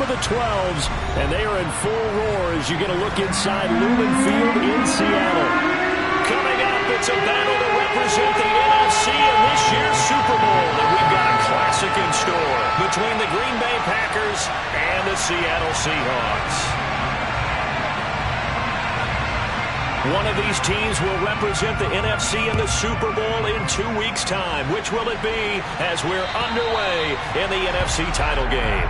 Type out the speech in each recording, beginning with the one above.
the 12s, and they are in full roar as you get a look inside Lumen Field in Seattle. Coming up, it's a battle to represent the NFC in this year's Super Bowl, and we've got a classic in store between the Green Bay Packers and the Seattle Seahawks. One of these teams will represent the NFC in the Super Bowl in 2 weeks' time. Which will it be as we're underway in the NFC title game?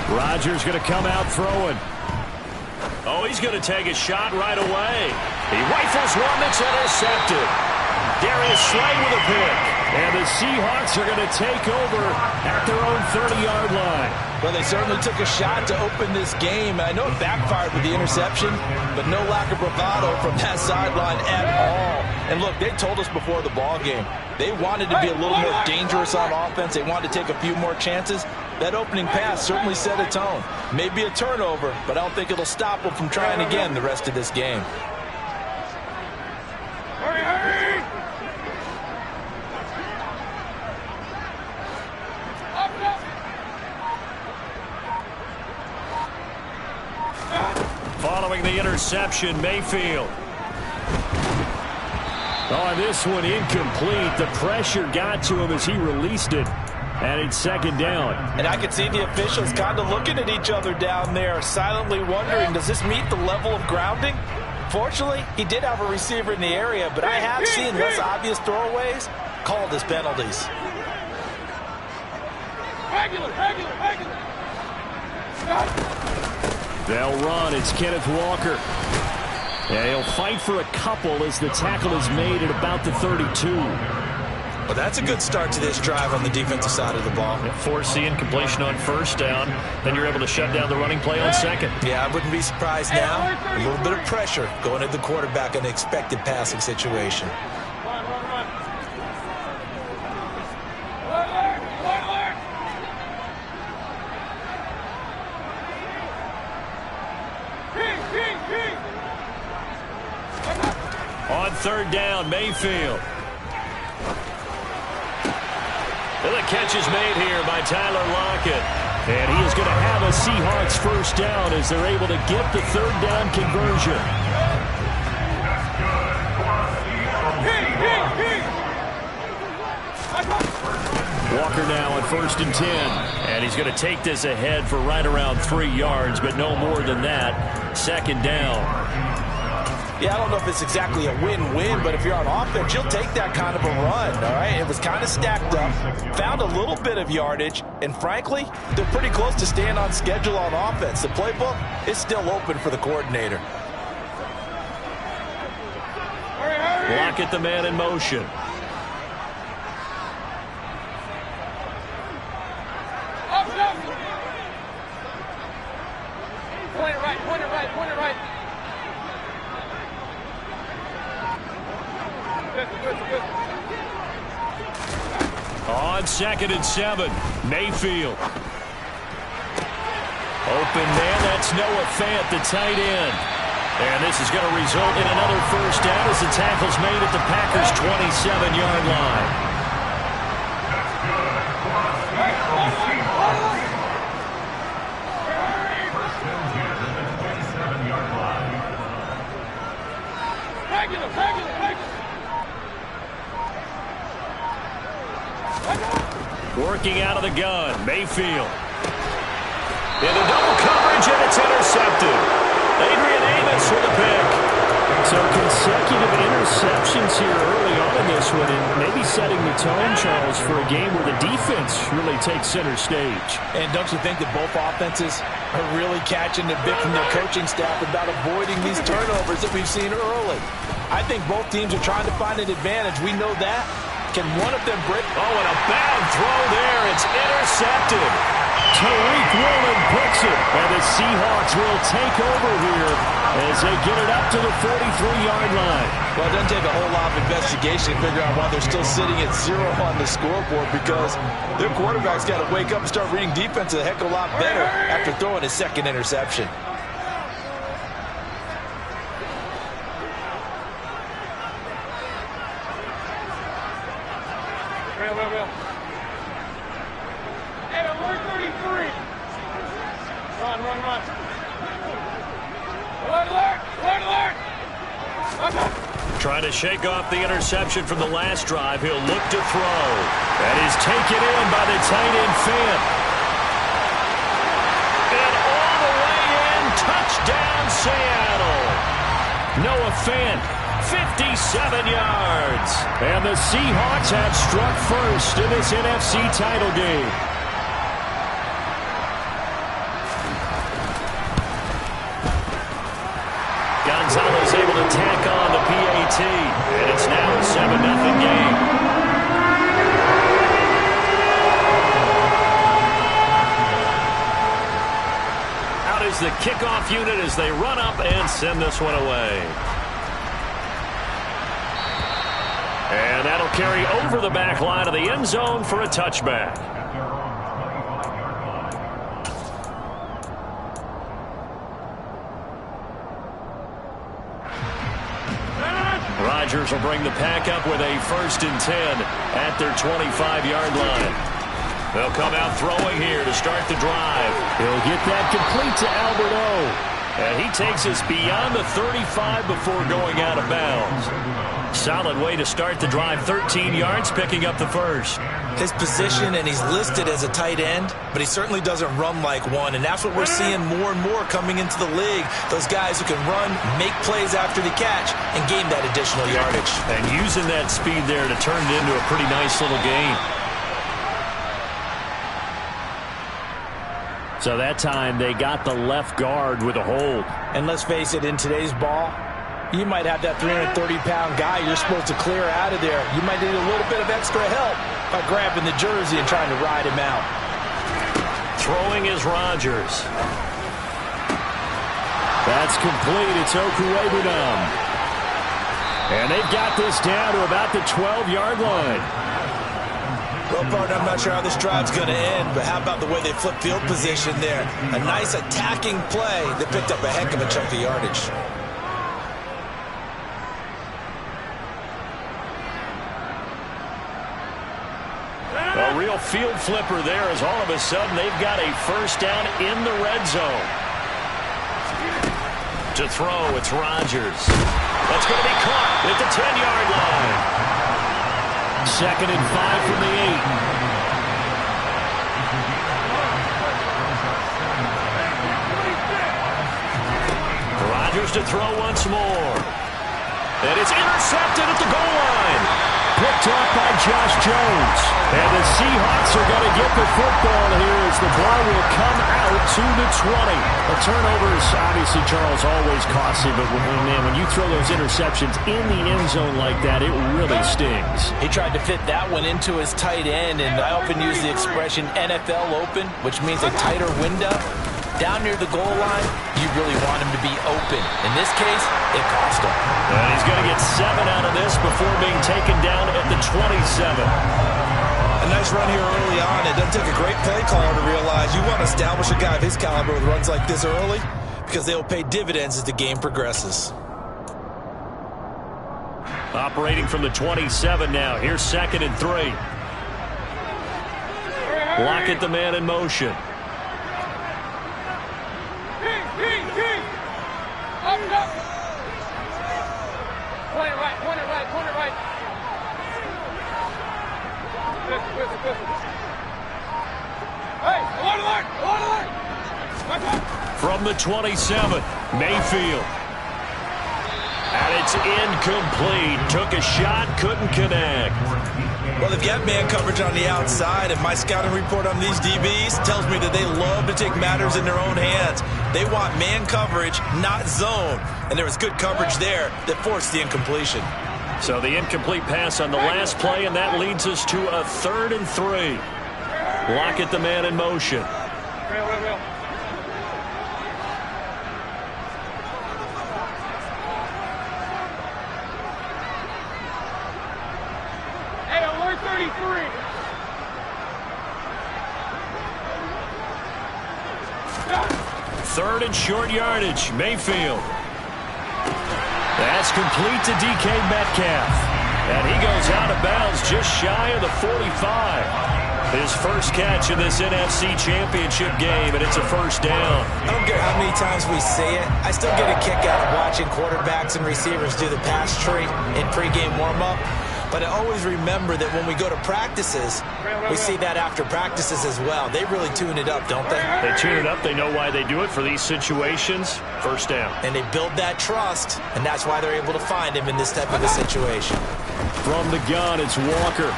Rodgers going to come out throwing. Oh, he's going to take a shot right away. He rifles one that's intercepted. Darius Slay with a pick. And the Seahawks are going to take over at their own 30-yard line. Well, they certainly took a shot to open this game. I know it backfired with the interception, but no lack of bravado from that sideline at all. And look, they told us before the ball game, they wanted to be a little more dangerous on offense. They wanted to take a few more chances. That opening pass certainly set a tone. Maybe a turnover, but I don't think it'll stop them from trying again the rest of this game. Hurry, hurry! Following the interception, Mayfield. Oh, this one incomplete. The pressure got to him as he released it. And it's second down. And I could see the officials kind of looking at each other down there, silently wondering, does this meet the level of grounding? Fortunately, he did have a receiver in the area, but I have seen less obvious throwaways called as penalties. Regular. They'll run. It's Kenneth Walker. Yeah, he'll fight for a couple as the tackle is made at about the 32. Well, that's a good start to this drive on the defensive side of the ball. Forcing completion on first down. Then you're able to shut down the running play on second. Yeah, I wouldn't be surprised now. A little bit of pressure going at the quarterback in an expected passing situation. On third down, Mayfield. And the catch is made here by Tyler Lockett. And he is going to have a Seahawks first down as they're able to get the third down conversion. Walker now on 1st and 10. And he's going to take this ahead for right around 3 yards, but no more than that. Second down. Yeah, I don't know if it's exactly a win-win, but if you're on offense, you'll take that kind of a run, all right? It was kind of stacked up, found a little bit of yardage, and frankly, they're pretty close to staying on schedule on offense. The playbook is still open for the coordinator. Lockett, the man in motion. Point it right. On 2nd and 7, Mayfield. Open man, that's Noah Fant, the tight end. And this is going to result in another first down as the tackle's made at the Packers' 27-yard line. Working out of the gun, Mayfield. Into double coverage, and it's intercepted. Adrian Amos with the pick. So consecutive interceptions here early on in this one, and maybe setting the tone, Charles, for a game where the defense really takes center stage. And don't you think that both offenses are really catching a bit from their coaching staff about avoiding these turnovers that we've seen early? I think both teams are trying to find an advantage. We know that. Can one of them break? Oh, and a bad throw there. It's intercepted. Tariq Woolen picks it, and the Seahawks will take over here as they get it up to the 43-yard line. Well, it doesn't take a whole lot of investigation to figure out why they're still sitting at 0 on the scoreboard, because their quarterback's got to wake up and start reading defense a heck of a lot better after throwing his second interception. Well. Hey, alert 33. Run. Alert. Trying to shake off the interception from the last drive. He'll look to throw. That is taken in by the tight end, Fant. And all the way in, touchdown, Seattle. Noah Fant, 57 yards. And the Seahawks have struck first in this NFC title game. Gonzalez able to tack on the PAT, and it's now a 7-0 game. Out is the kickoff unit as they run up and send this one away. And that'll carry over the back line of the end zone for a touchback. Rodgers will bring the pack up with a 1st and 10 at their 25-yard line. They'll come out throwing here to start the drive. He'll get that complete to Albert O. And he takes us beyond the 35 before going out of bounds. Solid way to start the drive. 13 yards, picking up the first. His position, and he's listed as a tight end, but he certainly doesn't run like one, and that's what we're seeing more and more coming into the league. Those guys who can run, make plays after the catch, and gain that additional yardage. And using that speed there to turn it into a pretty nice little game. So that time they got the left guard with a hold. And let's face it, in today's ball, you might have that 330-pound guy you're supposed to clear out of there. You might need a little bit of extra help by grabbing the jersey and trying to ride him out. Throwing is Rodgers. That's complete. It's Okuwebunam. And they've got this down to about the 12-yard line. Well, partner, I'm not sure how this drive's going to end, but how about the way they flip field position there? A nice attacking play that picked up a heck of a chunk of yardage. A real field flipper there, as all of a sudden they've got a 1st down in the red zone. To throw, it's Rodgers. That's going to be caught at the 10-yard line. 2nd and 5 from the 8. Rodgers to throw once more. And it's intercepted at the goal line. Picked up by Josh Jones. And the Seahawks are going to get the football here as the ball will come out to the 20. A turnover is obviously, Charles, always costly, but when you throw those interceptions in the end zone like that, it really stings. He tried to fit that one into his tight end, and I often use the expression NFL open, which means a tighter window. Down near the goal line, you really want him to be open. In this case, it cost him. And he's going to get 7 out of this before being taken down at the 27. A nice run here early on. It doesn't take a great play caller to realize you want to establish a guy of his caliber with runs like this early, because they will pay dividends as the game progresses. Operating from the 27 now. Here's 2nd and 3. Lockett the man in motion. Up. Point it right. Hey, alert. From the 27, Mayfield. And it's incomplete. Took a shot, couldn't connect. Well, they've got man coverage on the outside, and my scouting report on these DBs tells me that they love to take matters in their own hands. They want man coverage, not zone. And there was good coverage there that forced the incompletion. So the incomplete pass on the last play, and that leads us to a 3rd and 3. Lockett the man in motion. Real. Hey, alert 33. Third and short yardage. Mayfield. That's complete to DK Metcalf. And he goes out of bounds just shy of the 45. His first catch in this NFC Championship game, and it's a first down. I don't care how many times we say it, I still get a kick out of watching quarterbacks and receivers do the pass tree in pregame warm-up. But I always remember that when we go to practices, we see that after practices as well. They really tune it up, don't they? They tune it up. They know why they do it for these situations. First down. And they build that trust, and that's why they're able to find him in this type of a situation. From the gun, it's Walker.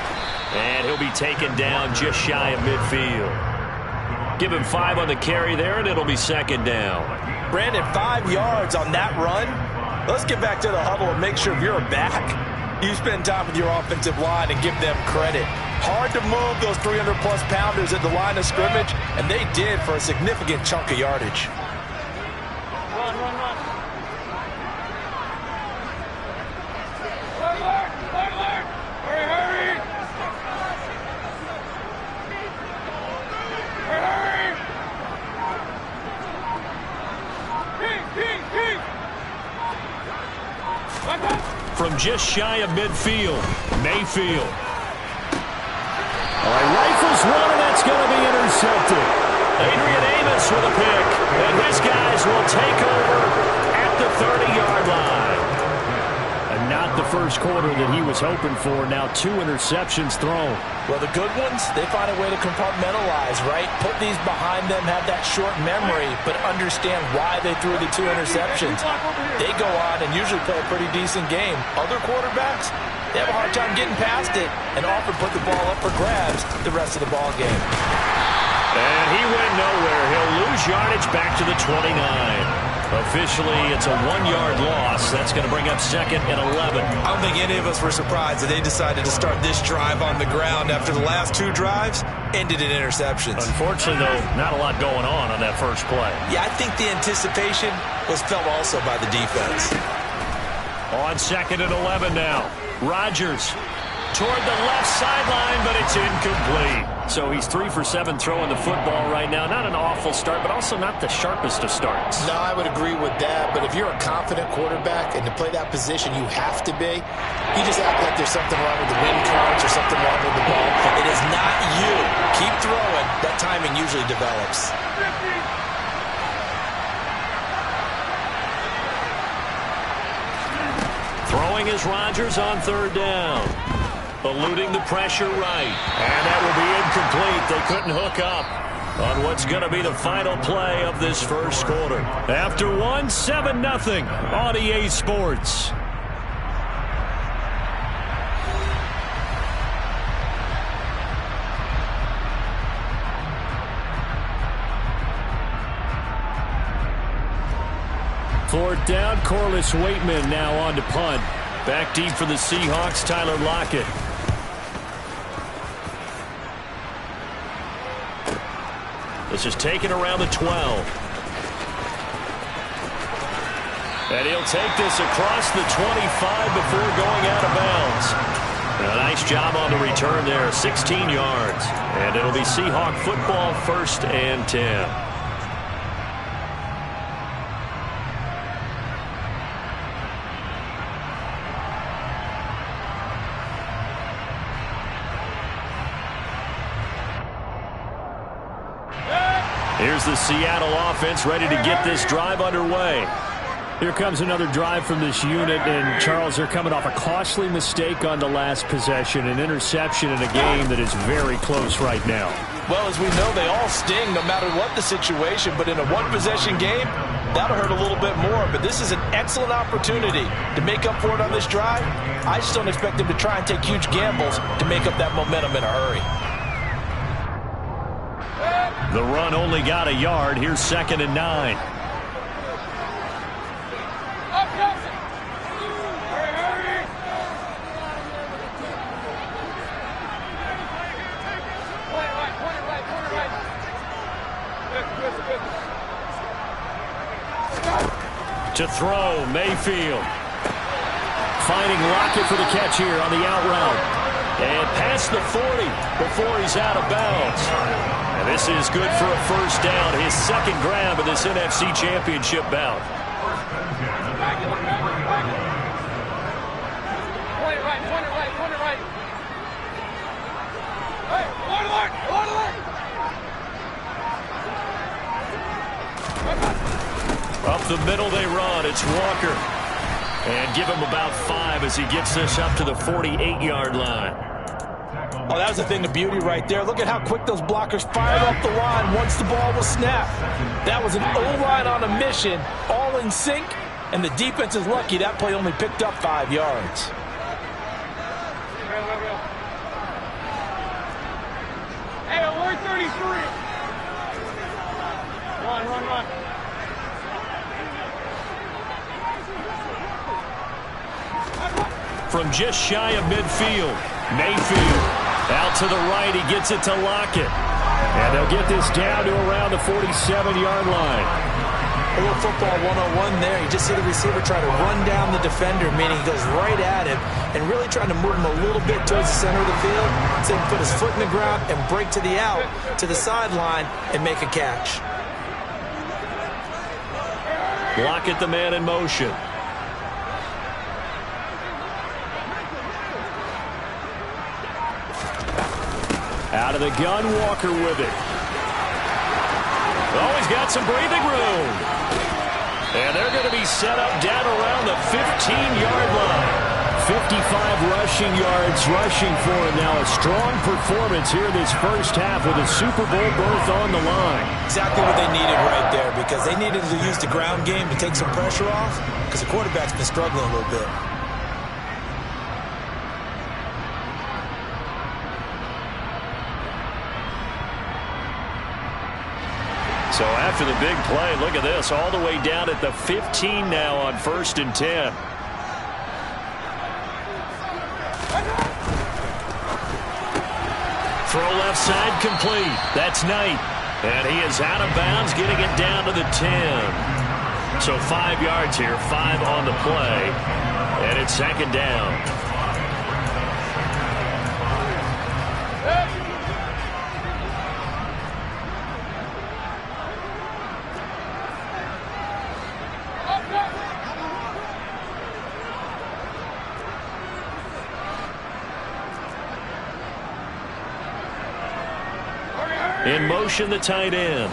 And he'll be taken down just shy of midfield. Give him 5 on the carry there, and it'll be second down. Brandon, 5 yards on that run. Let's get back to the huddle and make sure if you're back, you spend time with your offensive line and give them credit. Hard to move those 300-plus pounders at the line of scrimmage, and they did for a significant chunk of yardage. Run. Alert. Hurry. Keep. From just shy of midfield, Mayfield. All right, rifles one, and that's going to be intercepted. Adrian Amos with a pick, and his guys will take over at the 30-yard line. And not the first quarter that he was hoping for. Now 2 interceptions thrown. Well, the good ones, they find a way to compartmentalize, right? Put these behind them, have that short memory, but understand why they threw the 2 interceptions. They go on and usually play a pretty decent game. Other quarterbacks, they have a hard time getting past it and often put the ball up for grabs the rest of the ball game. And he went nowhere. He'll lose yardage back to the 29. Officially, it's a 1-yard loss. That's going to bring up second and 11. I don't think any of us were surprised that they decided to start this drive on the ground after the last 2 drives ended in interceptions. Unfortunately, though, not a lot going on that first play. Yeah, I think the anticipation was felt also by the defense. On second and 11 now. Rodgers toward the left sideline, but it's incomplete. So he's 3 for 7 throwing the football right now. Not an awful start, but also not the sharpest of starts. No, I would agree with that. But if you're a confident quarterback and to play that position, you have to be. You just act like there's something wrong with the wind currents or something wrong with the ball. It is not you. Keep throwing. That timing usually develops. Throwing is Rodgers on third down. Eluding the pressure right. And that will be incomplete. They couldn't hook up on what's going to be the final play of this first quarter. After 1, 7-0 on EA Sports. Fourth down, Corliss Waitman now on to punt. Back deep for the Seahawks, Tyler Lockett. This is taken around the 12. And he'll take this across the 25 before going out of bounds. A nice job on the return there, 16 yards. And it'll be Seahawk football, 1st and 10. Here's the Seattle offense ready to get this drive underway. Here comes another drive from this unit, and Charles, they're coming off a costly mistake on the last possession, an interception in a game that is very close right now. Well, as we know, they all sting no matter what the situation, but in a one-possession game, that'll hurt a little bit more. But this is an excellent opportunity to make up for it on this drive. I just don't expect them to try and take huge gambles to make up that momentum in a hurry. The run only got a yard. Here's 2nd and 9. To throw, Mayfield. Finding Lockett for the catch here on the out route. And past the 40 before he's out of bounds. And this is good for a first down. His second grab of this NFC Championship bout. Point it right, point it right, point it right. Hey, point alert, point alert. Up the middle they run. It's Walker. And give him about 5 as he gets this up to the 48-yard line. Oh, that was the thing of beauty right there. Look at how quick those blockers fired off the line once the ball was snapped. That was an O-line on a mission, all in sync, and the defense is lucky that play only picked up 5 yards. Hey, alert 33. Run, run, run. From just shy of midfield, Mayfield out to the right. He gets it to Lockett. And they'll get this down to around the 47-yard line. A little football 101 there. You just see the receiver try to run down the defender, meaning he goes right at him and really trying to move him a little bit towards the center of the field so he can put his foot in the ground and break to the out, to the sideline, and make a catch. Lockett, the man in motion. Out of the gun, Walker with it. Oh, he's got some breathing room. And they're going to be set up down around the 15-yard line. 55 rushing yards rushing for him now. A strong performance here in this first half with a Super Bowl berth on the line. Exactly what they needed right there, because they needed to use the ground game to take some pressure off, because the quarterback's been struggling a little bit. So after the big play, look at this, all the way down at the 15 now on 1st and 10. Throw left side complete. That's Knight. And he is out of bounds, getting it down to the 10. So 5 yards here, 5 on the play. And it's second down. In motion, the tight end.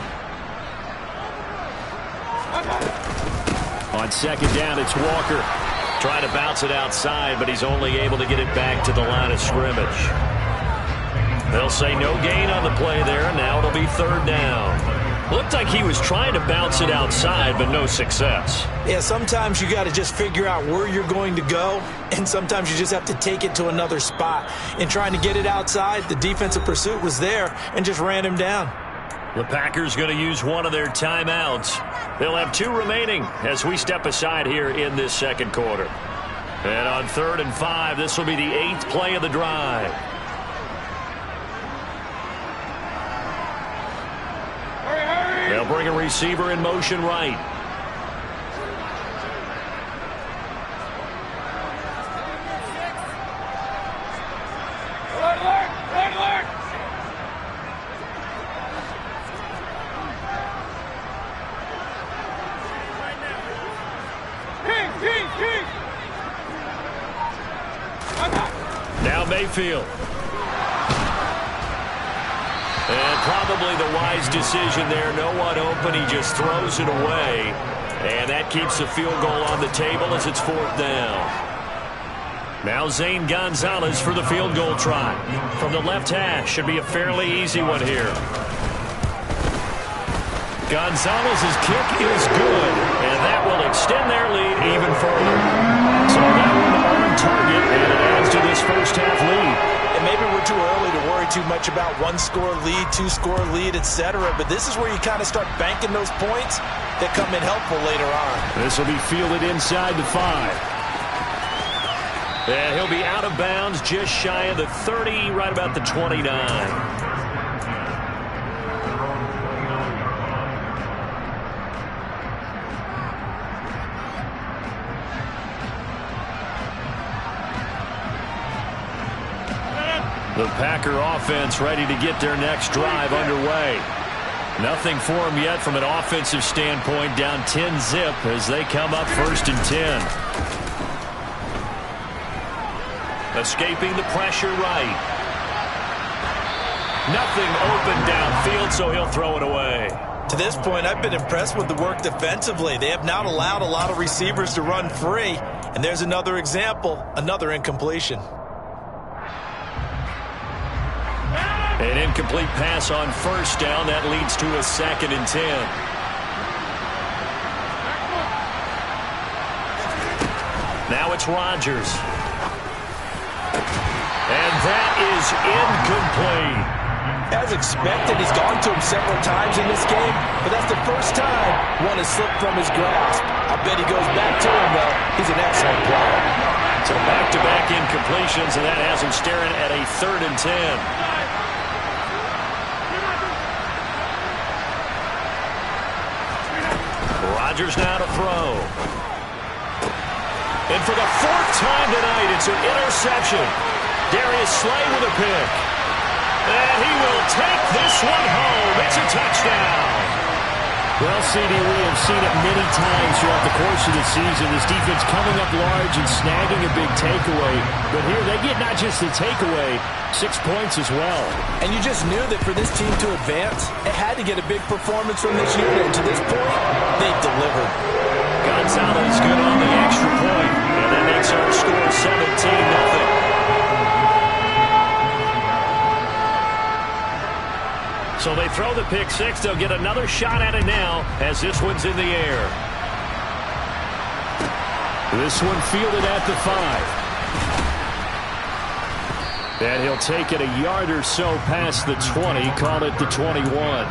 On second down, it's Walker. Trying to bounce it outside, but he's only able to get it back to the line of scrimmage. They'll say no gain on the play there. Now it'll be third down. Looked like he was trying to bounce it outside, but no success. Yeah, sometimes you got to just figure out where you're going to go, and sometimes you just have to take it to another spot. In trying to get it outside, the defensive pursuit was there and just ran him down. The Packers going to use one of their timeouts. They'll have 2 remaining as we step aside here in this second quarter. And on 3rd and 5, this will be the 8th play of the drive. They'll bring a receiver in motion right. Alert, alert, alert, alert. King. Now Mayfield. And probably the wise decision there. No one open. He just throws it away. And that keeps the field goal on the table as it's 4th down. Now Zane Gonzalez for the field goal try. From the left hash. Should be a fairly easy one here. Gonzalez's kick is good. And that will extend their lead even further. So that one on target. And it adds to this first half lead. And maybe we're too early to worry too much about 1-score lead, 2-score lead, etc. But this is where you kind of start banking those points that come in helpful later on. This will be fielded inside the 5. And he'll be out of bounds just shy of the 30, right about the 29. The Packer offense ready to get their next drive underway. Nothing for them yet from an offensive standpoint, down 10-zip as they come up 1st and 10. Escaping the pressure right. Nothing open downfield, so he'll throw it away. To this point, I've been impressed with the work defensively. They have not allowed a lot of receivers to run free. And there's another example, another incompletion. An incomplete pass on 1st down. That leads to a 2nd and 10. Now it's Rodgers. And that is incomplete. As expected, he's gone to him several times in this game, but that's the first time one has slipped from his grasp. I bet he goes back to him, though. He's an excellent player. So back-to-back incompletions, and that has him staring at a 3rd and 10. Rodgers now to throw. And for the 4th time tonight, it's an interception. Darius Slay with a pick. And he will take this one home. It's a touchdown. Well, CD, we have seen it many times throughout the course of the season. This defense coming up large and snagging a big takeaway. But here they get not just the takeaway, 6 points as well. And you just knew that for this team to advance, it had to get a big performance from this unit. And to this point, they've delivered. Gonzalez good on the extra point. And that makes our score 17-0. So they throw the pick six. They'll get another shot at it now as this one's in the air. This one fielded at the 5. And he'll take it a yard or so past the 20. Call it the 21.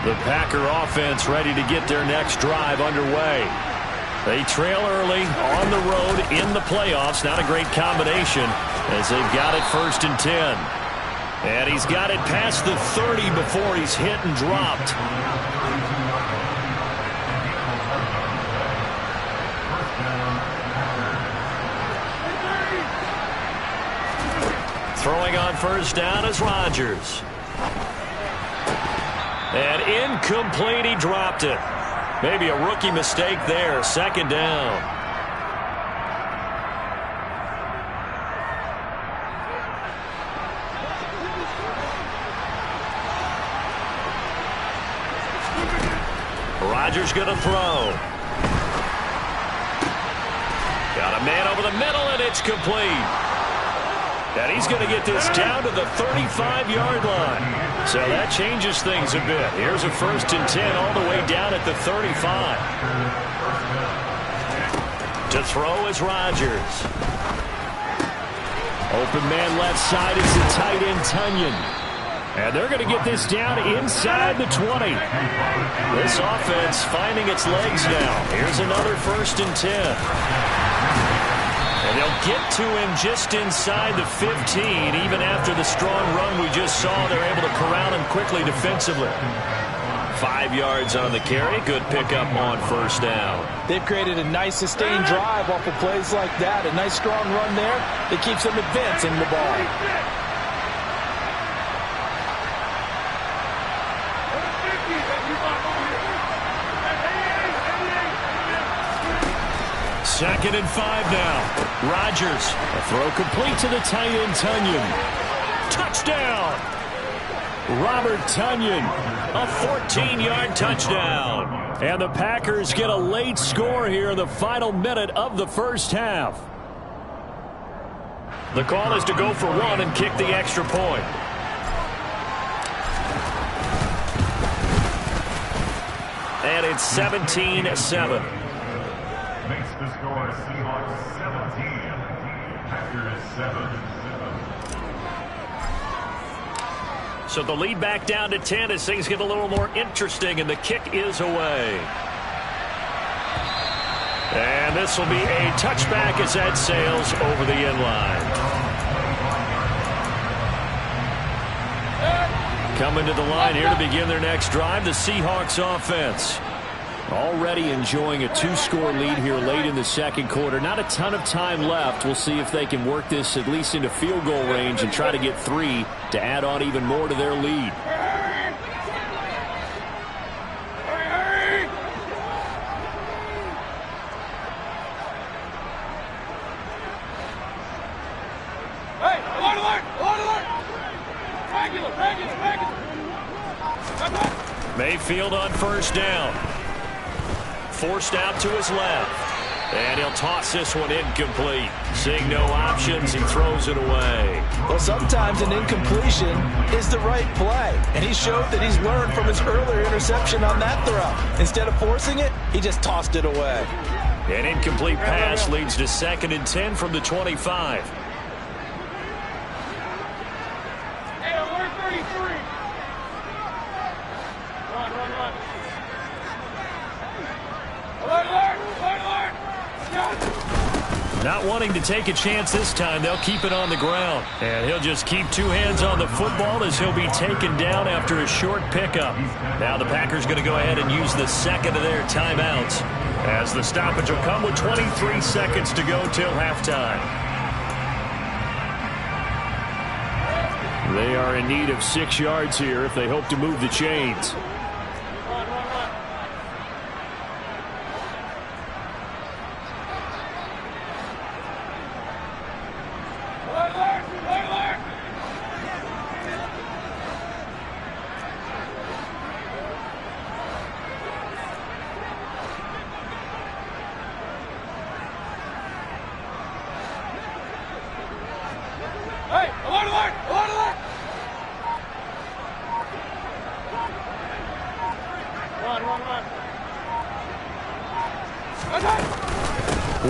The Packer offense ready to get their next drive underway. They trail early on the road in the playoffs. Not a great combination as they've got it 1st and 10. And he's got it past the 30 before he's hit and dropped. Throwing on 1st down is Rodgers. And incomplete, he dropped it. Maybe a rookie mistake there. 2nd down. Rodgers going to throw. Got a man over the middle, and it's complete. And he's going to get this down to the 35-yard line. So that changes things a bit. Here's a 1st and 10 all the way down at the 35. To throw is Rodgers. Open man left side is the tight end Tunyon. And they're going to get this down inside the 20. This offense finding its legs now. Here's another 1st and 10. And they'll get to him just inside the 15. Even after the strong run we just saw, they're able to corral him quickly defensively. 5 yards on the carry. Good pickup on 1st down. They've created a nice sustained drive off of plays like that. A nice strong run there that keeps them advancing the ball. Second and 5 now. Rodgers. A throw complete to the tight end Tunyon. Touchdown! Robert Tunyon. A 14-yard touchdown. And the Packers get a late score here in the final minute of the 1st half. The call is to go for one and kick the extra point. And it's 17-7. Makes the score Seahawks 17, Packers 7. So the lead back down to 10 as things get a little more interesting, and the kick is away. And this will be a touchback as that sails over the end line. Coming to the line here to begin their next drive, the Seahawks offense. Already enjoying a 2-score lead here late in the second quarter. Not a ton of time left. We'll see if they can work this at least into field goal range and try to get 3 to add on even more to their lead. Mayfield on first down. Forced out to his left. And he'll toss this one incomplete. Seeing no options, he throws it away. Well, sometimes an incompletion is the right play. And he showed that he's learned from his earlier interception on that throw. Instead of forcing it, he just tossed it away. An incomplete pass leads to 2nd and 10 from the 25. Hey, alert 33. Run. Alert. Not wanting to take a chance this time, they'll keep it on the ground. And he'll just keep 2 hands on the football as he'll be taken down after a short pickup. Now the Packers going to go ahead and use the second of their timeouts, as the stoppage will come with 23 seconds to go till halftime. They are in need of 6 yards here if they hope to move the chains.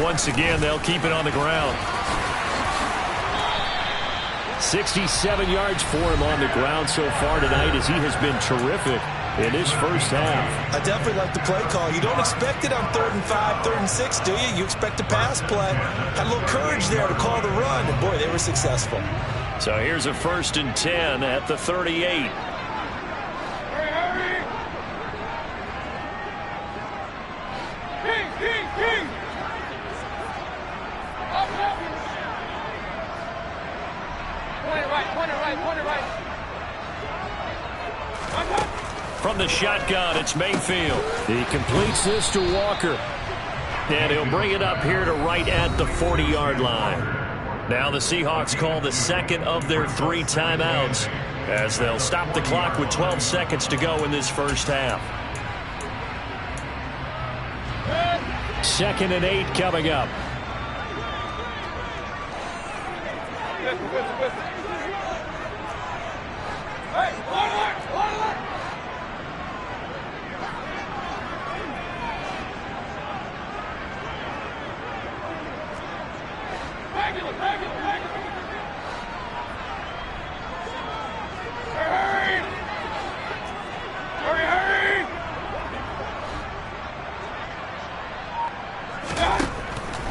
Once again, they'll keep it on the ground. 67 yards for him on the ground so far tonight, as he has been terrific in his first half. I definitely like the play call. You don't expect it on 3rd and 5, 3rd and 6, do you? You expect a pass play. Had a little courage there to call the run, and boy, they were successful. So here's a 1st and 10 at the 38. King. Point it right. From the shotgun, it's Mayfield. He completes this to Walker. And he'll bring it up here to right at the 40-yard line. Now the Seahawks call the second of their 3 timeouts, as they'll stop the clock with 12 seconds to go in this first half. 2nd and 8 coming up.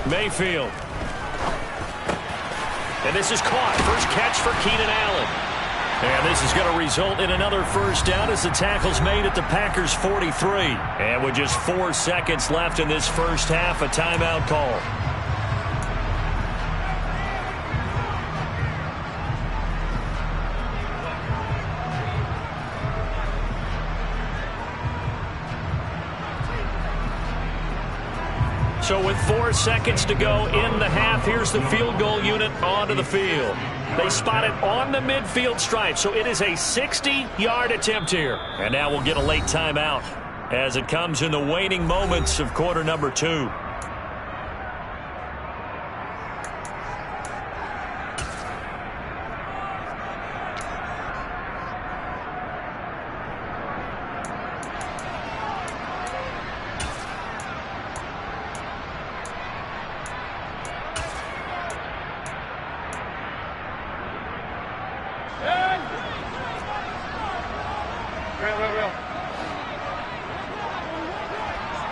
Mayfield. And this is caught. First catch for Keenan Allen. And this is going to result in another first down as the tackle's made at the Packers' 43. And with just 4 seconds left in this first half, a timeout call. So with 4 seconds to go in the half, here's the field goal unit onto the field. They spot it on the midfield stripe, so it is a 60-yard attempt here. And now we'll get a late timeout as it comes in the waning moments of quarter number 2. Real.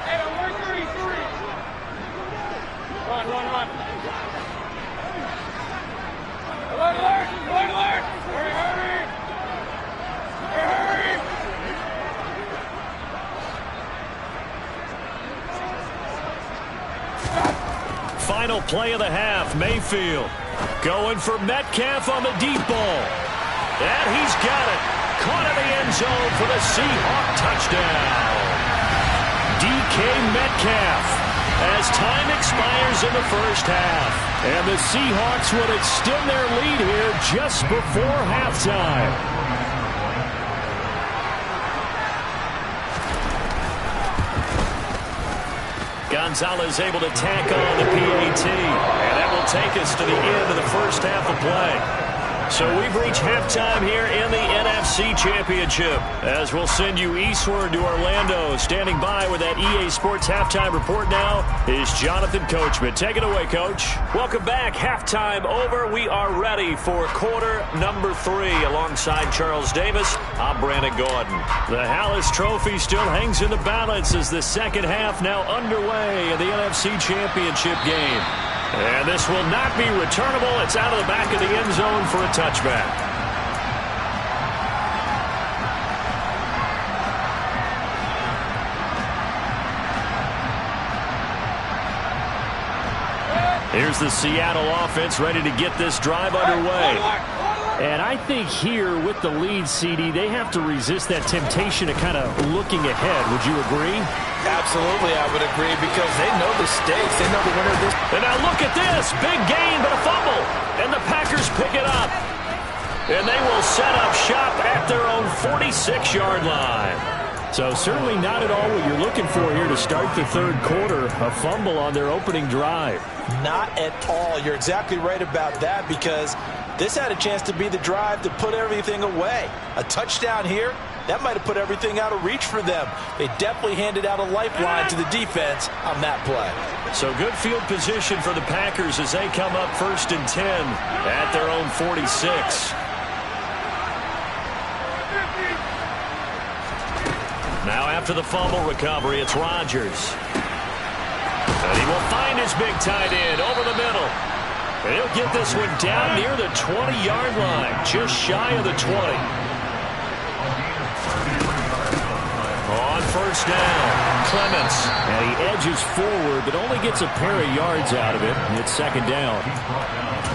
Hey, alert 33. final play of the half. Mayfield going for Metcalf on the deep ball. And he's got it. Caught in the end zone for the Seahawk touchdown. DK Metcalf as time expires in the first half. And the Seahawks would extend their lead here just before halftime. Gonzalez able to tack on the PAT. And that will take us to the end of the first half of play. So we've reached halftime here in the NFC Championship. As we'll send you eastward to Orlando. Standing by with that EA Sports halftime report now is Jonathan Coachman. Take it away, Coach. Welcome back. Halftime over. We are ready for quarter number 3. Alongside Charles Davis, I'm Brandon Gordon. The Hallis Trophy still hangs in the balance as the second half now underway in the NFC Championship game. And this will not be returnable. It's out of the back of the end zone for a touchback. Here's the Seattle offense ready to get this drive underway. And I think here with the lead, CD, they have to resist that temptation of kind of looking ahead. Would you agree? Absolutely, I would agree, because they know the stakes. They know the winner of this. And now look at this. Big gain, but a fumble. And the Packers pick it up. And they will set up shop at their own 46-yard line. So certainly not at all what you're looking for here to start the third quarter. A fumble on their opening drive. Not at all. You're exactly right about that, because this had a chance to be the drive to put everything away. A touchdown here, that might have put everything out of reach for them. They definitely handed out a lifeline to the defense on that play. So good field position for the Packers as they come up 1st and 10 at their own 46. Now after the fumble recovery, it's Rodgers. And he will find his big tight end over the middle. And he'll get this one down near the 20-yard line, just shy of the 20. On first down, Clements. And he edges forward, but only gets a pair of yards out of it. And it's second down.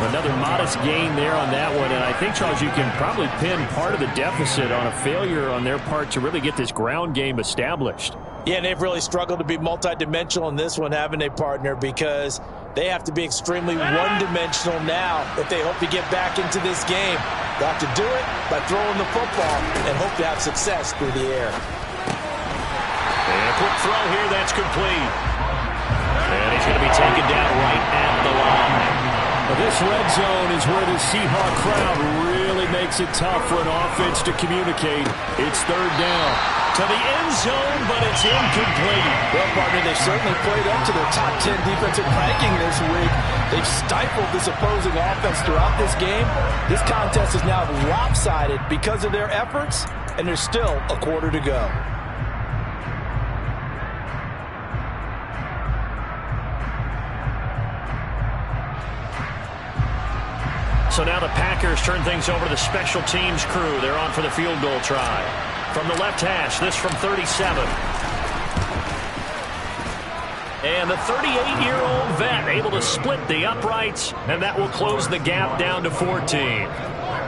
Another modest gain there on that one. And I think, Charles, you can probably pin part of the deficit on a failure on their part to really get this ground game established. Yeah, and they've really struggled to be multidimensional in this one, haven't they, partner? Because they have to be extremely one-dimensional now if they hope to get back into this game. They'll have to do it by throwing the football and hope to have success through the air. And a quick throw here, that's complete. And he's going to be taken down right at the line. Well, this red zone is where the Seahawk crowd really makes it tough for an offense to communicate. It's third down. To the end zone, but it's incomplete. Well, partner, they've certainly played up to their top 10 defensive ranking this week. They've stifled this opposing offense throughout this game. This contest is now lopsided because of their efforts, and there's still a quarter to go. So now the Packers turn things over to the special teams crew. They're on for the field goal try. From the left hash, this from 37. And the 38-year-old vet able to split the uprights, and that will close the gap down to 14.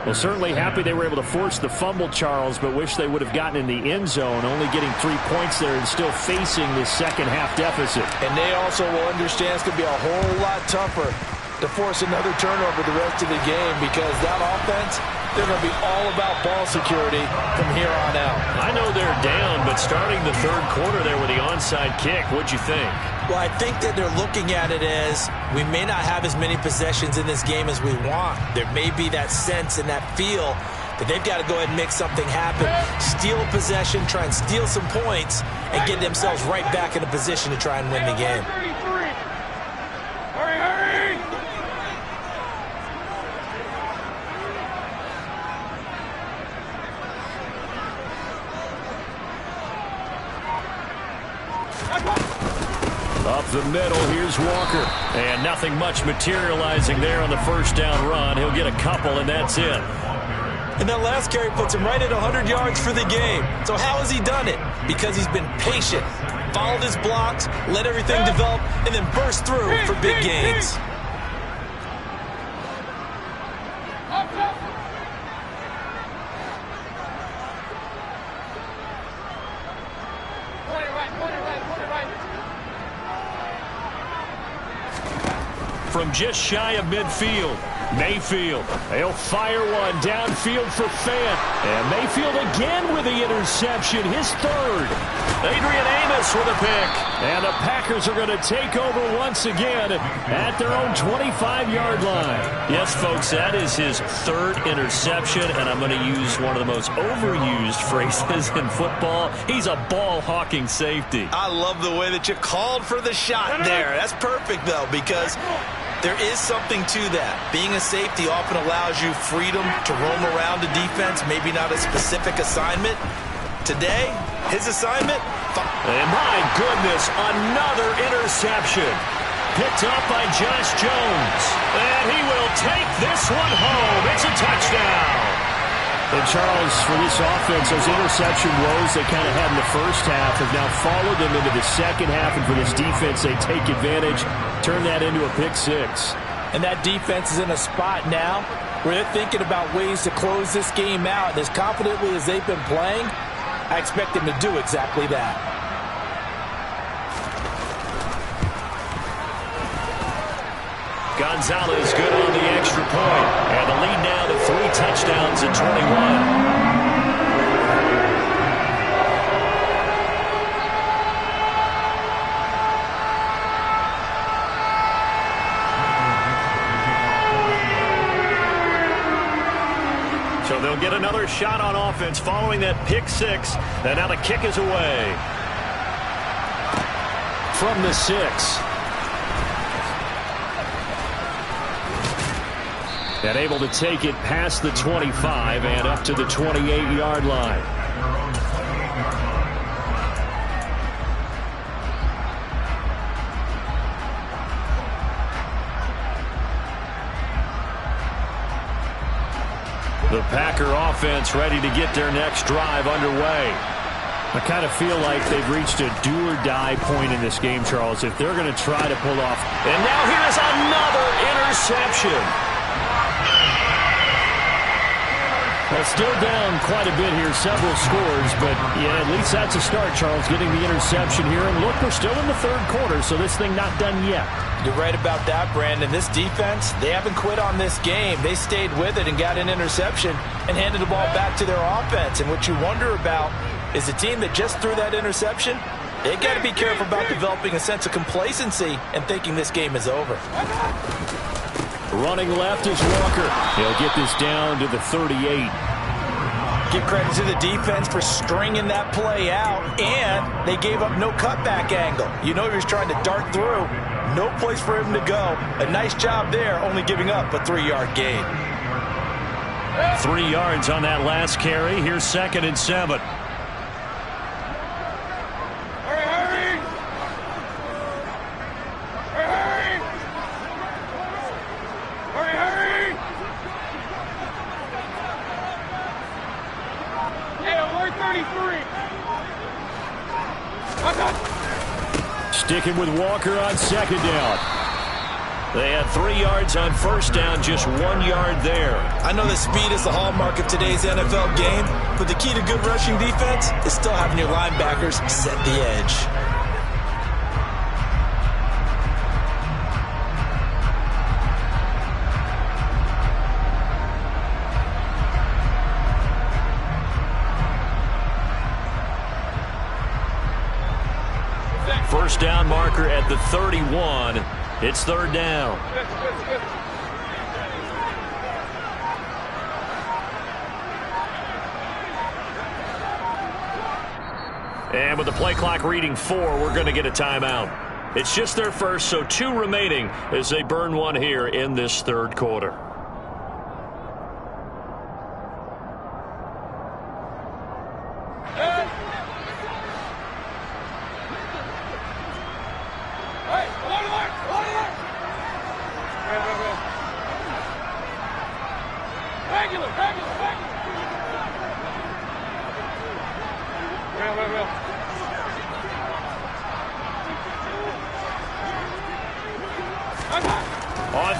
Well, certainly happy they were able to force the fumble, Charles, but wish they would have gotten in the end zone, only getting 3 points there and still facing this second half deficit. And they also will understand it's going to be a whole lot tougher to force another turnover the rest of the game, because that offense, they're going to be all about ball security from here on out. I know they're down, but starting the third quarter there with the onside kick, what'd you think? Well, I think that they're looking at it as we may not have as many possessions in this game as we want. There may be that sense and that feel that they've got to go ahead and make something happen. Steal a possession, try and steal some points, and get themselves right back in a position to try and win the game. Hurry, hurry! Up the middle, here's Walker. And nothing much materializing there on the first down run. He'll get a couple, and that's it. And that last carry puts him right at 100 yards for the game. So how has he done it? Because he's been patient, followed his blocks, let everything develop, and then burst through for big gains. From just shy of midfield, Mayfield. He'll fire one downfield for Fant. And Mayfield again with the interception, his third. Adrian Amos with a pick. And the Packers are going to take over once again at their own 25-yard line. Yes, folks, that is his third interception, and I'm going to use one of the most overused phrases in football. He's a ball-hawking safety. I love the way that you called for the shot there. That's perfect, though, because there is something to that. Being a safety often allows you freedom to roam around the defense, maybe not a specific assignment. Today, his assignment, and my goodness, another interception. Picked up by Josh Jones. And he will take this one home. It's a touchdown. And Charles, for this offense, those interception woes they kind of had in the first half have now followed them into the second half. And for this defense, they take advantage, turn that into a pick six. And that defense is in a spot now where they're thinking about ways to close this game out. As confidently as they've been playing, I expect them to do exactly that. Gonzalez good on the extra point. And the lead now to 3 touchdowns and 21. So they'll get another shot on offense following that pick six. And now the kick is away. From the 6. And able to take it past the 25 and up to the 28-yard line. The Packer offense ready to get their next drive underway. I kind of feel like they've reached a do-or-die point in this game, Charles, if they're going to try to pull off. And now here's another interception. Well, still down quite a bit here, several scores, but yeah, at least that's a start, Charles, getting the interception here. And look, we're still in the third quarter, so this thing not done yet. You're right about that, Brandon. This defense, they haven't quit on this game. They stayed with it and got an interception and handed the ball back to their offense. And what you wonder about is a team that just threw that interception, they got to be careful about developing a sense of complacency and thinking this game is over. Running left is Walker. He'll get this down to the 38. Give credit to the defense for stringing that play out, and they gave up no cutback angle. You know he was trying to dart through. No place for him to go. A nice job there, only giving up a 3-yard gain. 3 yards on that last carry. Here's 2nd and 7. Sticking with Walker on 2nd down. They had 3 yards on 1st down, just 1 yard there. I know that speed is the hallmark of today's NFL game, but the key to good rushing defense is still having your linebackers set the edge. First down marker at the 31. It's 3rd down. And with the play clock reading 4, we're going to get a timeout. It's just their first, so 2 remaining as they burn one here in this 3rd quarter.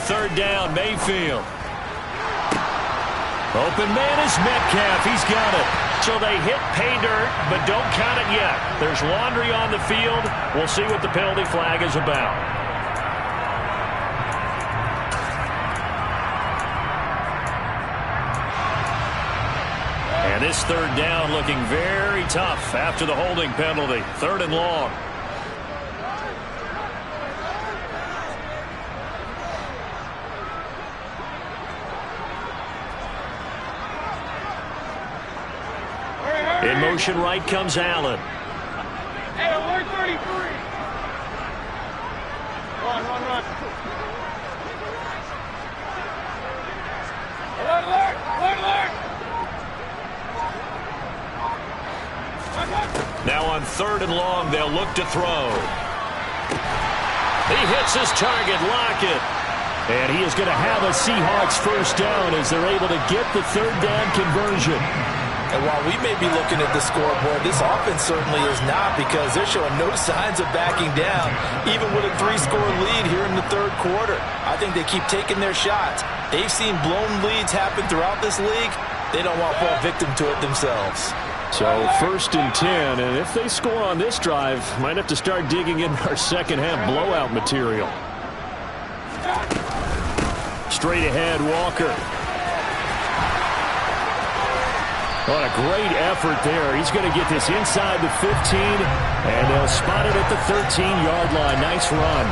third down, Mayfield. Open man is Metcalf. He's got it. So they hit pay dirt, but don't count it yet. There's laundry on the field. We'll see what the penalty flag is about. And this third down looking very tough after the holding penalty. 3rd and long. In motion right comes Allen. Hey, alert 33. Run. Alert. Now on 3rd and long, they'll look to throw. He hits his target, Lockett. And he is going to have a Seahawks first down as they're able to get the 3rd down conversion. And while we may be looking at the scoreboard, this offense certainly is not, because they're showing no signs of backing down, even with a 3-score lead here in the 3rd quarter. I think they keep taking their shots. They've seen blown leads happen throughout this league. They don't want to fall victim to it themselves. So 1st and 10, and if they score on this drive, might have to start digging in our second-half blowout material. Straight ahead, Walker. What a great effort there. He's going to get this inside the 15, and they'll spot it at the 13-yard line. Nice run.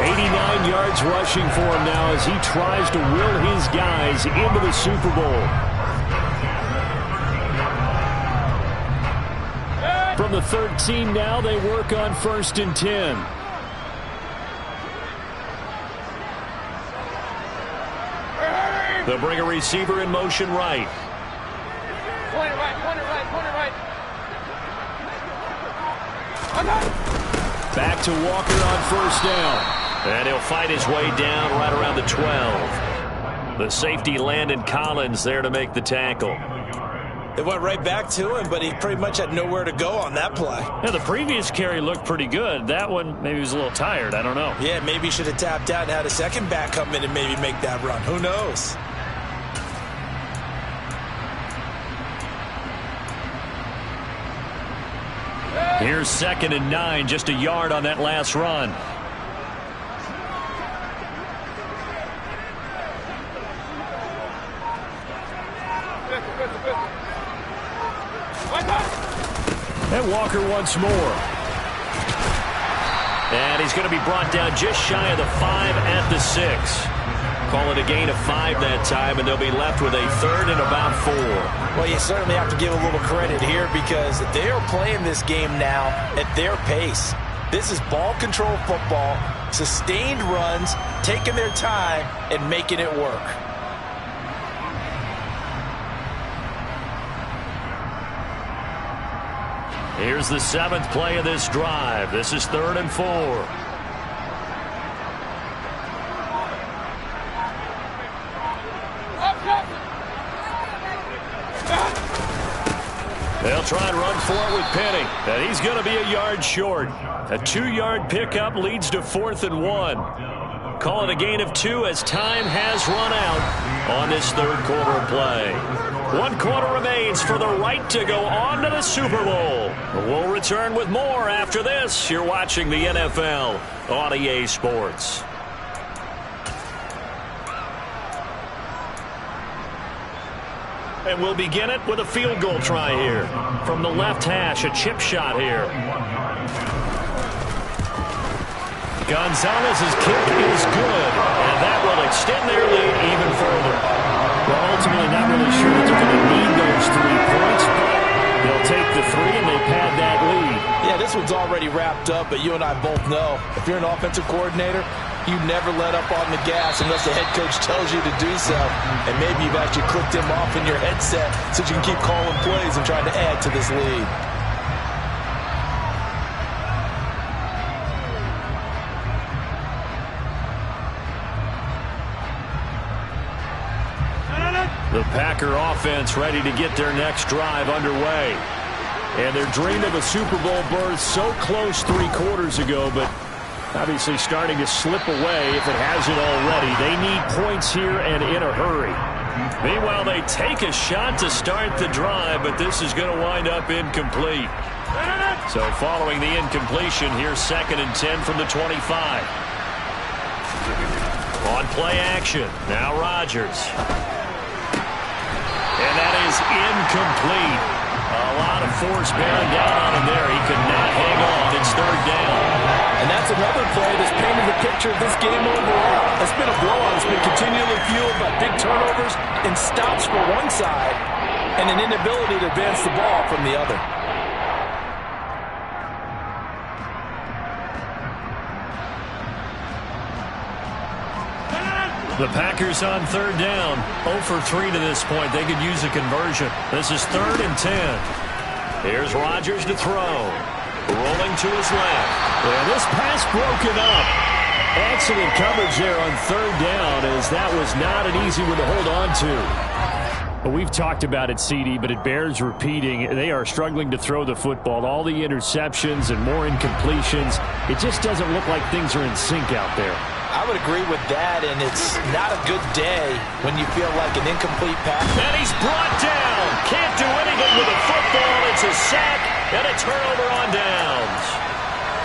89 yards rushing for him now as he tries to will his guys into the Super Bowl. From the 13 now, they work on 1st and 10. They'll bring a receiver in motion right. Point it right. Back to Walker on 1st down. And he'll fight his way down right around the 12. The safety Landon Collins there to make the tackle. It went right back to him, but he pretty much had nowhere to go on that play. Yeah, the previous carry looked pretty good. That one, maybe he was a little tired. I don't know. Yeah, maybe he should have tapped out and had a second back come in and maybe make that run. Who knows? Here's 2nd and 9, just a yard on that last run. And Walker once more. And he's going to be brought down just shy of the 5 at the 6. Call it a gain of 5 that time, and they'll be left with a 3rd and about 4. Well, you certainly have to give a little credit here, because they are playing this game now at their pace. This is ball control football, sustained runs, taking their time, and making it work. Here's the 7th play of this drive. This is 3rd and 4. They'll try and run for it with Penny, and he's going to be a yard short. A 2-yard pickup leads to 4th and 1. Call it a gain of 2 as time has run out on this 3rd quarter play. 1 quarter remains for the right to go on to the Super Bowl. We'll return with more after this. You're watching the NFL on EA Sports. And we'll begin it with a field goal try here. From the left hash, a chip shot here. Gonzalez's kick is good, and that will extend their lead even further. Well, ultimately not really sure that they're going to need those 3 points, but they'll take the 3 and they pad that lead. Yeah, this one's already wrapped up, but you and I both know if you're an offensive coordinator, you never let up on the gas unless the head coach tells you to do so. And maybe you've actually clicked him off in your headset so you can keep calling plays and trying to add to this lead. The Packer offense ready to get their next drive underway. And their dream of a Super Bowl berth so close 3 quarters ago, but Obviously starting to slip away if it hasn't already. They need points here and in a hurry. Meanwhile, they take a shot to start the drive, but this is going to wind up incomplete. So following the incompletion, here's 2nd and 10 from the 25. On play action, now Rodgers. And that is incomplete. A lot of force bearing down on him there. He could not hang on. It's 3rd down. And that's another play that's painted the picture of this game overall. It's been a blowout. It's been continually fueled by big turnovers and stops for one side and an inability to advance the ball from the other. The Packers on 3rd down. 0 for 3 to this point. They could use a conversion. This is 3rd and 10. Here's Rodgers to throw. Rolling to his left. And this pass broken up. Excellent coverage there on 3rd down, as that was not an easy one to hold on to. We've talked about it, CD, but it bears repeating. They are struggling to throw the football. All the interceptions and more incompletions. It just doesn't look like things are in sync out there. I would agree with that, and it's not a good day when you feel like an incomplete pass. And he's brought down. Can't do anything with the football. It's a sack and a turnover on downs.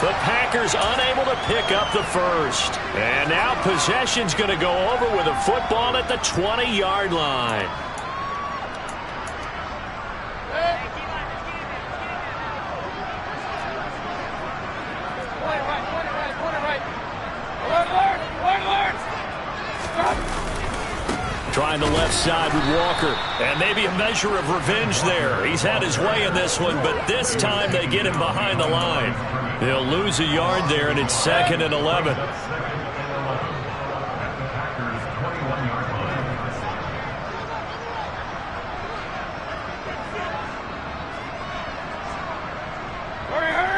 The Packers unable to pick up the first. And now possession's going to go over with a football at the 20-yard line. Trying the left side with Walker. And maybe a measure of revenge there. He's had his way in this one, but this time they get him behind the line. They'll lose a yard there, and it's 2nd and 11.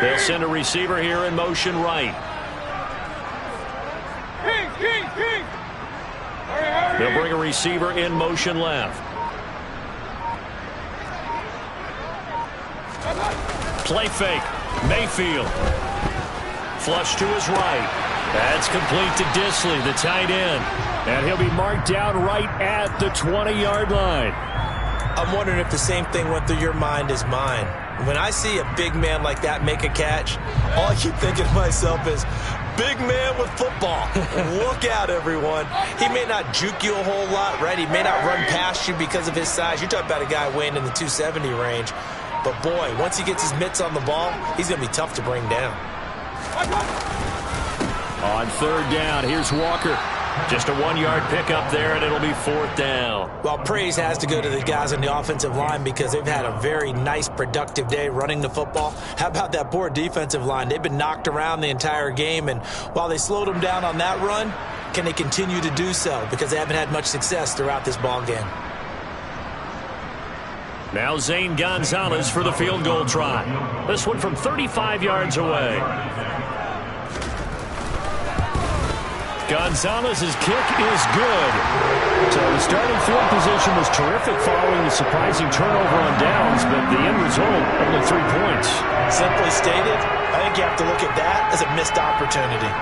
They'll send a receiver here in motion right. They'll bring a receiver in motion left. Play fake. Mayfield. Flush to his right. That's complete to Disley, the tight end. And he'll be marked down right at the 20-yard line. I'm wondering if the same thing went through your mind as mine. When I see a big man like that make a catch, all I keep thinking to myself is, big man with football. Look out, everyone. He may not juke you a whole lot, right? He may not run past you because of his size. You're talking about a guy weighing in the 270 range. But, boy, once he gets his mitts on the ball, he's going to be tough to bring down. On 3rd down, here's Walker. Just a 1-yard pickup there, and it'll be 4th down. Well, praise has to go to the guys on the offensive line because they've had a very nice, productive day running the football. How about that poor defensive line? They've been knocked around the entire game, and while they slowed them down on that run, can they continue to do so? Because they haven't had much success throughout this ball game. Now Zane Gonzalez for the field goal try. This one from 35 yards away. Gonzalez's kick is good. So the starting field position was terrific following the surprising turnover on downs, but the end result, only 3 points. Simply stated, I think you have to look at that as a missed opportunity.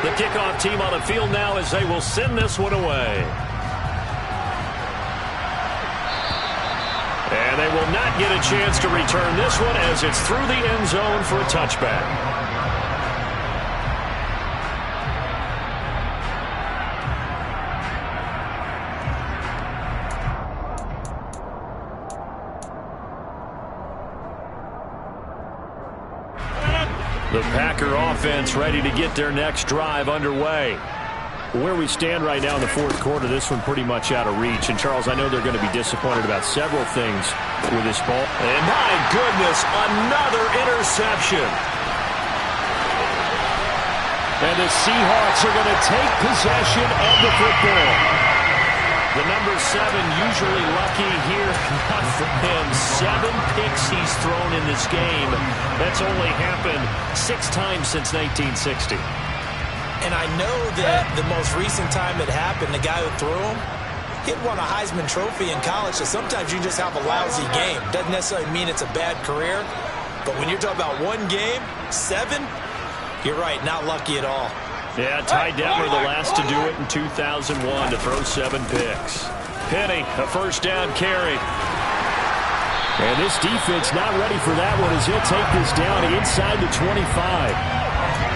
The kickoff team on the field now as they will send this one away. And they will not get a chance to return this one as it's through the end zone for a touchback. The Packer offense ready to get their next drive underway. Where we stand right now in the 4th quarter, this one pretty much out of reach. And, Charles, I know they're going to be disappointed about several things with this ball. And, my goodness, another interception. And the Seahawks are going to take possession of the football. The number 7 usually lucky here. Not for him. 7 picks he's thrown in this game. That's only happened 6 times since 1960. And I know that the most recent time it happened, the guy who threw him, He had won a Heisman Trophy in college, so sometimes you just have a lousy game. Doesn't necessarily mean it's a bad career. But when you're talking about one game, 7, you're right, not lucky at all. Yeah, Ty Detmer, the last to do it in 2001 to throw 7 picks. Penny, a first down carry. And this defense not ready for that one as he'll take this down inside the 25.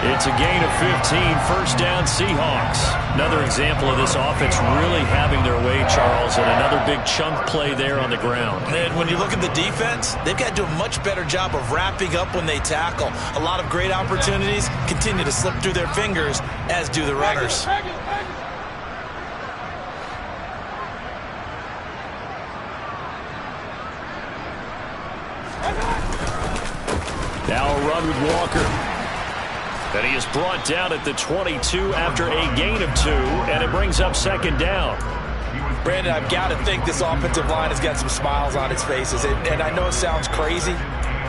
It's a gain of 15, first down Seahawks. Another example of this offense really having their way, Charles, and another big chunk play there on the ground. And when you look at the defense, they've got to do a much better job of wrapping up when they tackle. A lot of great opportunities continue to slip through their fingers, as do the runners. Now a run with Walker. And he is brought down at the 22 after a gain of 2, and it brings up second down. Brandon, I've got to think this offensive line has got some smiles on its faces. And I know it sounds crazy,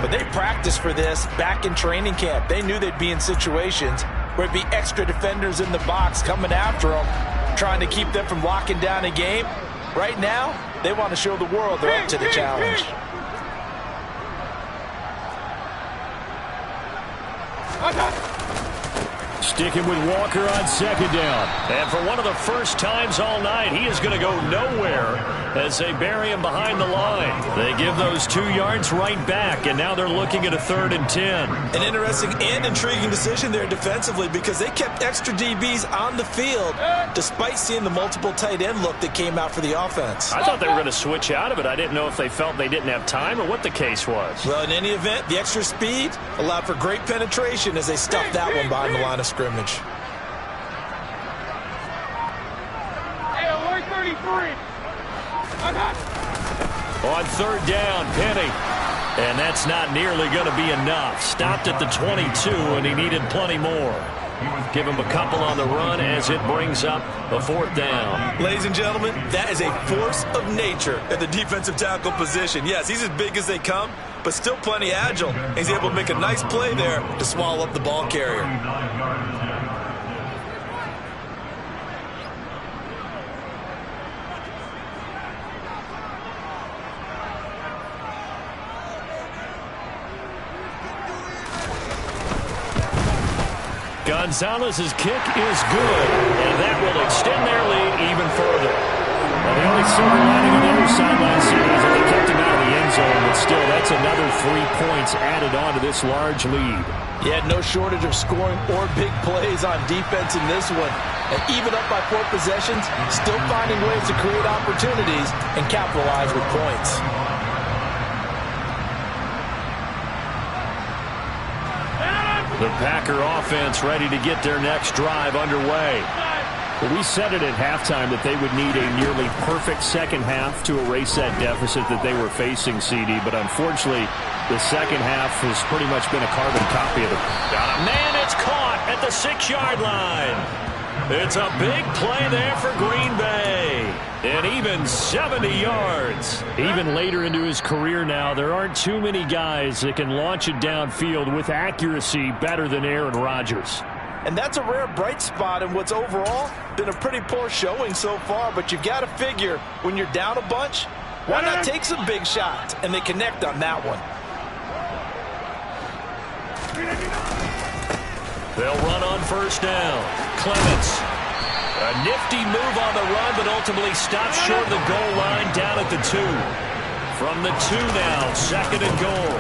but they practiced for this back in training camp. They knew they'd be in situations where it'd be extra defenders in the box coming after them, trying to keep them from locking down a game. Right now, they want to show the world they're up to the challenge. Sticking with Walker on second down. And for one of the first times all night, he is going to go nowhere as they bury him behind the line. They give those 2 yards right back, and now they're looking at a 3rd and 10. An interesting and intriguing decision there defensively because they kept extra DBs on the field despite seeing the multiple tight end look that came out for the offense. I thought they were going to switch out of it. I didn't know if they felt they didn't have time or what the case was. Well, in any event, the extra speed allowed for great penetration as they stuffed that one behind the line of scrimmage. Hey, alert 33. On 3rd down, Penny. And that's not nearly going to be enough. Stopped at the 22, and he needed plenty more. Give him a couple on the run as it brings up a 4th down. Ladies and gentlemen, that is a force of nature at the defensive tackle position. Yes, he's as big as they come, but still plenty agile. He's able to make a nice play there to swallow up the ball carrier. Gonzalez's kick is good, and that will extend their lead even further. Well, the only silver lining on the other sideline series is that they kept him out of the end zone, but still, that's another 3 points added on to this large lead. He had no shortage of scoring or big plays on defense in this one. And even up by 4 possessions, still finding ways to create opportunities and capitalize with points. The Packer offense ready to get their next drive underway. Well, we said it at halftime that they would need a nearly perfect second half to erase that deficit that they were facing, CD. But unfortunately, the second half has pretty much been a carbon copy of it. Got a man, it's caught at the 6-yard line. It's a big play there for Green Bay. And even 70 yards. Even later into his career now, there aren't too many guys that can launch it downfield with accuracy better than Aaron Rodgers. And that's a rare bright spot in what's overall been a pretty poor showing so far. But you've got to figure when you're down a bunch, why not take some big shots? And they connect on that one. They'll run on first down. Clements. A nifty move on the run, but ultimately stops short of the goal line down at the 2. From the 2 now, 2nd and goal.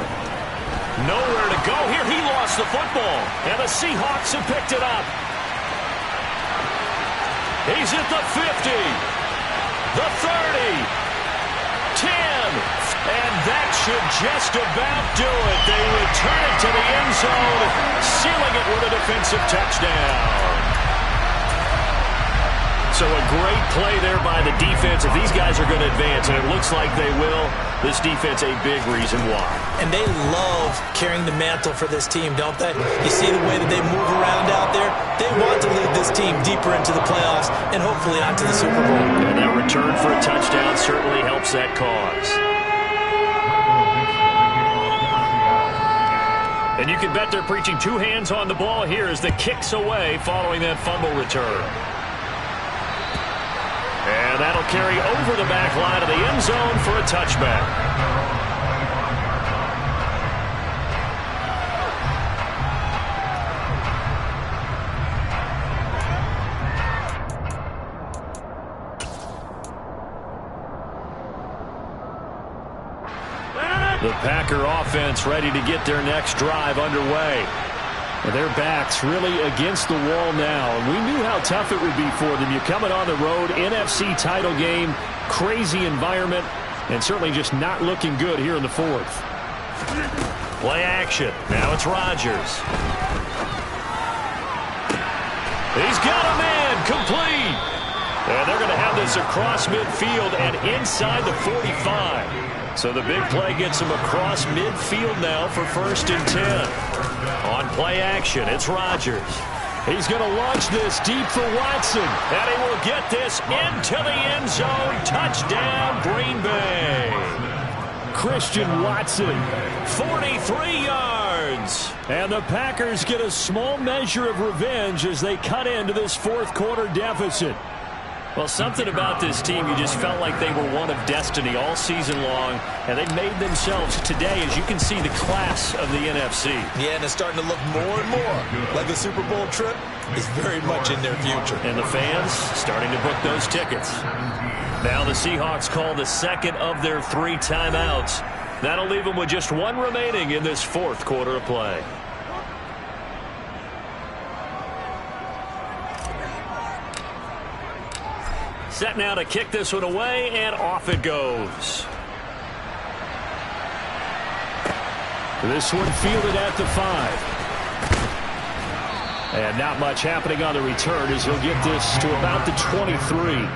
Nowhere to go here. He lost the football, and the Seahawks have picked it up. He's at the 50, the 30, 10, and that should just about do it. They return it to the end zone, sealing it with a defensive touchdown. So a great play there by the defense. If these guys are going to advance, and it looks like they will, this defense a big reason why. And they love carrying the mantle for this team, don't they? You see the way that they move around out there? They want to lead this team deeper into the playoffs and hopefully onto the Super Bowl. And that return for a touchdown certainly helps that cause. And you can bet they're preaching 2 hands on the ball here as the kick's away following that fumble return. And that'll carry over the back line of the end zone for a touchback. The Packer offense ready to get their next drive underway. Their backs really against the wall now. And we knew how tough it would be for them. You're coming on the road, NFC title game, crazy environment, and certainly just not looking good here in the fourth. Play action. Now it's Rodgers. He's got a man complete. And they're going to have this across midfield and inside the 45. So the big play gets him across midfield now for 1st and 10. On play action, it's Rodgers. He's going to launch this deep for Watson. And he will get this into the end zone. Touchdown, Green Bay. Christian Watson, 43 yards. And the Packers get a small measure of revenge as they cut into this fourth quarter deficit. Well, something about this team, you just felt like they were one of destiny all season long, and they made themselves today, as you can see, the class of the NFC. Yeah, and it's starting to look more and more like the Super Bowl trip is very much in their future. And the fans starting to book those tickets. Now the Seahawks call the second of their 3 timeouts. That'll leave them with just 1 remaining in this fourth quarter of play. Set now to kick this one away, and off it goes. This one fielded at the 5. And not much happening on the return as he'll get this to about the 23.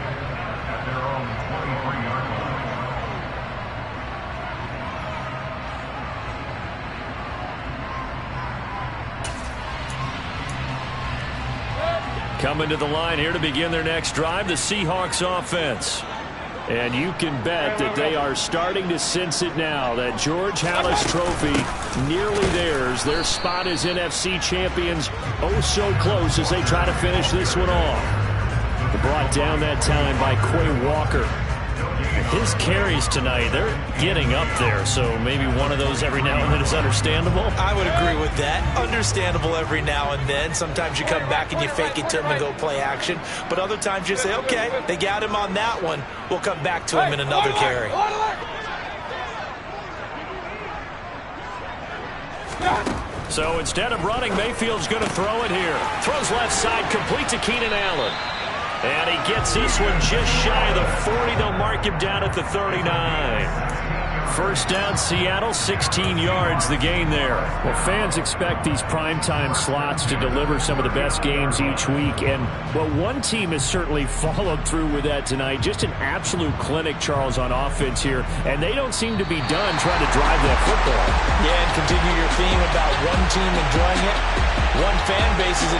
Coming to the line here to begin their next drive, the Seahawks offense. And you can bet that they are starting to sense it now. That George Halas trophy nearly theirs. Their spot as NFC champions oh so close as they try to finish this one off. Brought down that time by Quay Walker. His carries tonight, they're getting up there, so maybe one of those every now and then is understandable. I would agree with that. Understandable every now and then. Sometimes you come back and you fake it to him and go play action. But other times you say, okay, they got him on that one. We'll come back to him in another carry. So instead of running, Mayfield's going to throw it here. Throws left side, complete to Keenan Allen. And he gets this one just shy of the 40. They'll mark him down at the 39. First down, Seattle, 16 yards the gain there. Well, fans expect these primetime slots to deliver some of the best games each week. And, well, one team has certainly followed through with that tonight. Just an absolute clinic, Charles, on offense here. And they don't seem to be done trying to drive that football. Yeah, and continue your theme about one team enjoying it. One fan base is